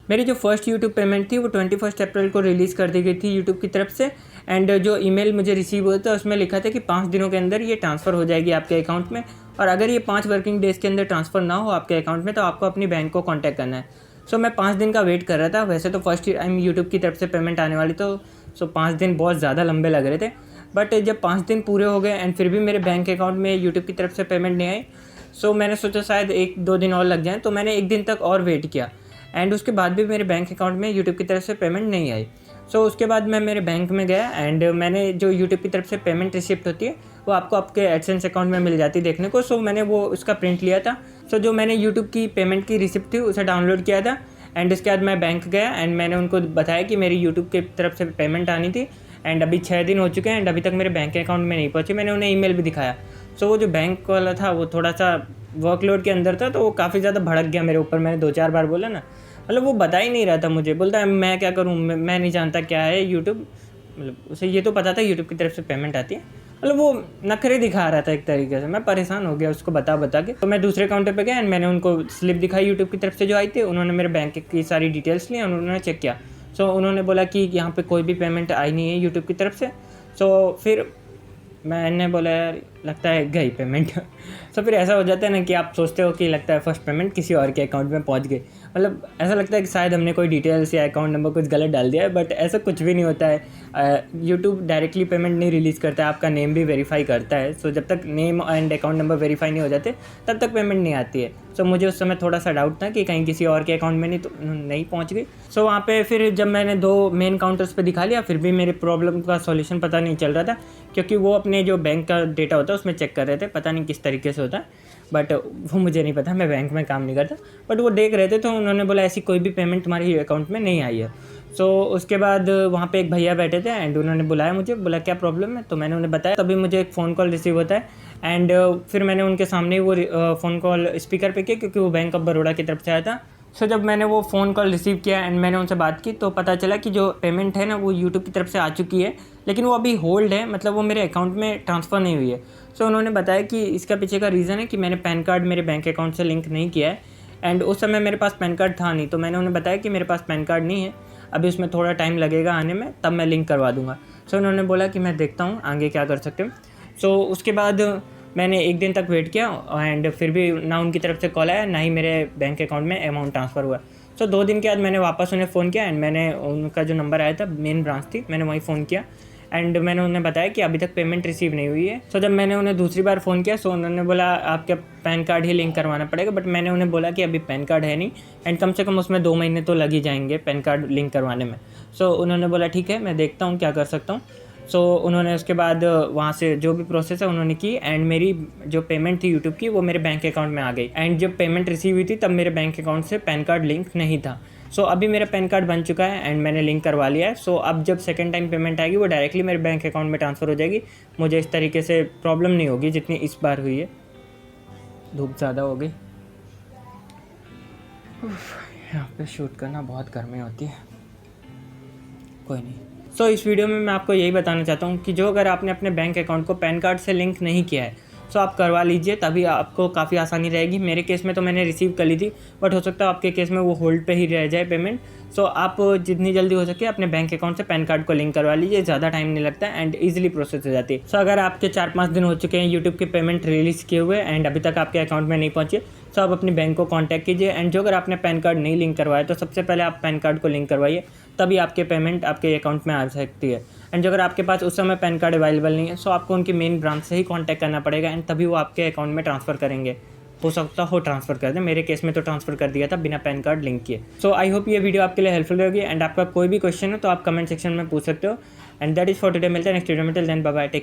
मेरी जो first YouTube payment थी वो 21 अप्रैल को रिलीज़ कर दी गई थी यूट्यूब की तरफ से। एंड जो ईमेल मुझे रिसीव हुआ था उसमें लिखा था कि 5 दिनों के अंदर ये ट्रांसफ़र हो जाएगी आपके अकाउंट में, और अगर ये 5 वर्किंग डेज़ के अंदर ट्रांसफ़र ना हो आपके अकाउंट में तो आपको अपनी बैंक को कॉन्टैक्ट करना है। सो मैं 5 दिन का वेट कर रहा था। वैसे तो फर्स्ट टाइम यूट्यूब की तरफ से पेमेंट आने वाली, तो 5 दिन बहुत ज़्यादा लंबे लग रहे थे। बट जब 5 दिन पूरे हो गए एंड फिर भी मेरे बैंक अकाउंट में यूट्यूब की तरफ से पेमेंट नहीं आई, सो मैंने सोचा शायद 1-2 दिन और लग जाएँ, तो मैंने 1 दिन तक और वेट किया। एंड उसके बाद भी मेरे बैंक अकाउंट में यूट्यूब की तरफ से पेमेंट नहीं आई। सो उसके बाद मैं मेरे बैंक में गया एंड मैंने जो यूट्यूब की तरफ से पेमेंट रिसिप्ट होती है वो आपको आपके एडसेंस अकाउंट में मिल जाती है देखने को। सो मैंने वो उसका प्रिंट लिया था। सो जो मैंने यूट्यूब की पेमेंट की रिसिप्ट थी उसे डाउनलोड किया था। एंड उसके बाद मैं बैंक गया एंड मैंने उनको बताया कि मेरी यूट्यूब की तरफ से पेमेंट आनी थी एंड अभी 6 दिन हो चुके हैं एंड अभी तक मेरे बैंक अकाउंट में नहीं पहुँची। मैंने उन्हें ईमेल भी दिखाया। सो वो जो बैंक वाला था वो थोड़ा सा वर्कलोड के अंदर था, तो वो काफ़ी ज़्यादा भड़क गया मेरे ऊपर। मैंने 2-4 बार बोला ना, मतलब वो बता ही नहीं रहा था मुझे। बोलता है मैं क्या करूँ, मैं नहीं जानता क्या है यूट्यूब। मतलब उसे ये तो पता था यूट्यूब की तरफ से पेमेंट आती है, मतलब वो नखरे दिखा रहा था एक तरीके से। मैं परेशान हो गया उसको बता के। तो मैं दूसरे काउंटर पे गया एंड मैंने उनको स्लिप दिखाई यूट्यूब की तरफ से जो आई थी। उन्होंने मेरे बैंक की सारी डिटेल्स ली और उन्होंने चेक किया। सो उन्होंने बोला कि यहाँ पे कोई भी पेमेंट आई नहीं है यूट्यूब की तरफ से। सो फिर मैंने बोला यार लगता है गई पेमेंट। सो फिर ऐसा हो जाता है ना कि आप सोचते हो कि लगता है फर्स्ट पेमेंट किसी और के अकाउंट में पहुंच गई। मतलब ऐसा लगता है कि शायद हमने कोई डिटेल्स या अकाउंट नंबर कुछ गलत डाल दिया है, बट ऐसा कुछ भी नहीं होता है। यूट्यूब डायरेक्टली पेमेंट नहीं रिलीज़ करता है, आपका नेम भी वेरीफाई करता है। सो जब तक name and account number verify नहीं हो जाते तब तक पेमेंट नहीं आती है। सो मुझे उस समय थोड़ा सा डाउट था कि कहीं किसी और के अकाउंट में नहीं पहुंच गई। सो वहाँ पे फिर जब मैंने 2 मेन काउंटर्स पे दिखा लिया, फिर भी मेरे प्रॉब्लम का सॉल्यूशन पता नहीं चल रहा था, क्योंकि वो अपने जो बैंक का डेटा होता है उसमें चेक कर रहे थे। पता नहीं किस तरीके से होता है, बट वो मुझे नहीं पता, मैं बैंक में काम नहीं करता। बट वो देख रहे थे, तो उन्होंने बोला ऐसी कोई भी पेमेंट तुम्हारे अकाउंट में नहीं आई है। सो उसके बाद वहाँ पे एक भैया बैठे थे एंड उन्होंने बुलाया मुझे, बोला क्या प्रॉब्लम है। तो मैंने उन्हें बताया। तभी मुझे एक फ़ोन कॉल रिसीव होता है एंड फिर मैंने उनके सामने ही वो फ़ोन कॉल स्पीकर पे किया, क्योंकि वो बैंक ऑफ बड़ौदा की तरफ से आया था। सो जब मैंने वो फ़ोन कॉल रिसीव किया एंड मैंने उनसे बात की, तो पता चला कि जो पेमेंट है ना वो यूट्यूब की तरफ से आ चुकी है, लेकिन वो अभी होल्ड है, मतलब वो मेरे अकाउंट में ट्रांसफ़र नहीं हुई है। सो उन्होंने बताया कि इसका पीछे का रीज़न है कि मैंने पैन कार्ड मेरे बैंक अकाउंट से लिंक नहीं किया है एंड उस समय मेरे पास पैन कार्ड था नहीं। तो मैंने उन्हें बताया कि मेरे पास पैन कार्ड नहीं है, अभी उसमें थोड़ा टाइम लगेगा आने में, तब मैं लिंक करवा दूँगा। सो उन्होंने बोला कि मैं देखता हूँ आगे क्या कर सकते हो। सो उसके बाद मैंने 1 दिन तक वेट किया एंड फिर भी ना उनकी तरफ से कॉल आया, ना ही मेरे बैंक अकाउंट में अमाउंट ट्रांसफ़र हुआ। सो 2 दिन के बाद मैंने वापस उन्हें फ़ोन किया एंड मैंने उनका जो नंबर आया था, मेन ब्रांच थी, मैंने वहीं फ़ोन किया एंड मैंने उन्हें बताया कि अभी तक पेमेंट रिसीव नहीं हुई है। सो जब मैंने उन्हें दूसरी बार फ़ोन किया, सो उन्होंने बोला आपका पैन कार्ड ही लिंक करवाना पड़ेगा। बट मैंने उन्हें बोला कि अभी पैन कार्ड है नहीं एंड कम से कम उसमें 2 महीने तो लग ही जाएंगे पैन कार्ड लिंक करवाने में। सो उन्होंने बोला ठीक है, मैं देखता हूँ क्या कर सकता हूँ। सो उन्होंने उसके बाद वहाँ से जो भी प्रोसेस है उन्होंने की एंड मेरी जो पेमेंट थी यूट्यूब की वो मेरे बैंक अकाउंट में आ गई। एंड जब पेमेंट रिसीव हुई थी तब मेरे बैंक अकाउंट से पैन कार्ड लिंक नहीं था। सो अभी मेरा पैन कार्ड बन चुका है एंड मैंने लिंक करवा लिया है। सो अब जब सेकंड टाइम पेमेंट आएगी वो डायरेक्टली मेरे बैंक अकाउंट में ट्रांसफ़र हो जाएगी। मुझे इस तरीके से प्रॉब्लम नहीं होगी जितनी इस बार हुई है। धूप ज़्यादा हो गई, यहाँ पे शूट करना बहुत गर्मी होती है, कोई नहीं। सो इस वीडियो में मैं आपको यही बताना चाहता हूँ कि जो अगर आपने अपने बैंक अकाउंट को पैन कार्ड से लिंक नहीं किया है, सो आप करवा लीजिए, तभी आपको काफ़ी आसानी रहेगी। मेरे केस में तो मैंने रिसीव कर ली थी, बट हो सकता है आपके केस में वो होल्ड पे ही रह जाए पेमेंट। सो आप जितनी जल्दी हो सके अपने बैंक अकाउंट से पैन कार्ड को लिंक करवा लीजिए, ज़्यादा टाइम नहीं लगता एंड ईजिली प्रोसेस हो जाती है। सो अगर आपके 4-5 दिन हो चुके हैं यूट्यूब की पेमेंट रिलीज़ किए हुए एंड अभी तक आपके अकाउंट में नहीं पहुँचे, सो आप अपनी बैंक को कॉन्टैक्ट कीजिए। एंड जो अगर आपने पैन कार्ड नहीं लिंक करवाया तो सबसे पहले आप पैन कार्ड को लिंक करवाइए, तभी आपके पेमेंट आपके अकाउंट में आ सकती है। एंड जो अगर आपके पास उस समय पैन कार्ड अवेलेबल नहीं है, सो आपको उनकी मेन ब्रांच से ही कांटेक्ट करना पड़ेगा एंड तभी वो आपके अकाउंट में ट्रांसफ़र करेंगे। हो सकता हो ट्रांसफ़र कर दें, मेरे केस में तो ट्रांसफ़र कर दिया था बिना पैन कार्ड लिंक किए। सो आई होप ये वीडियो आपके लिए हेल्पफुल रहेगी एंड आपका कोई भी क्वेश्चन है तो आप कमेंट सेक्शन में पूछ सकते हो। And that is for today. मिलते हैं नेक्स्ट वीडियो में, till then bye bye, take care.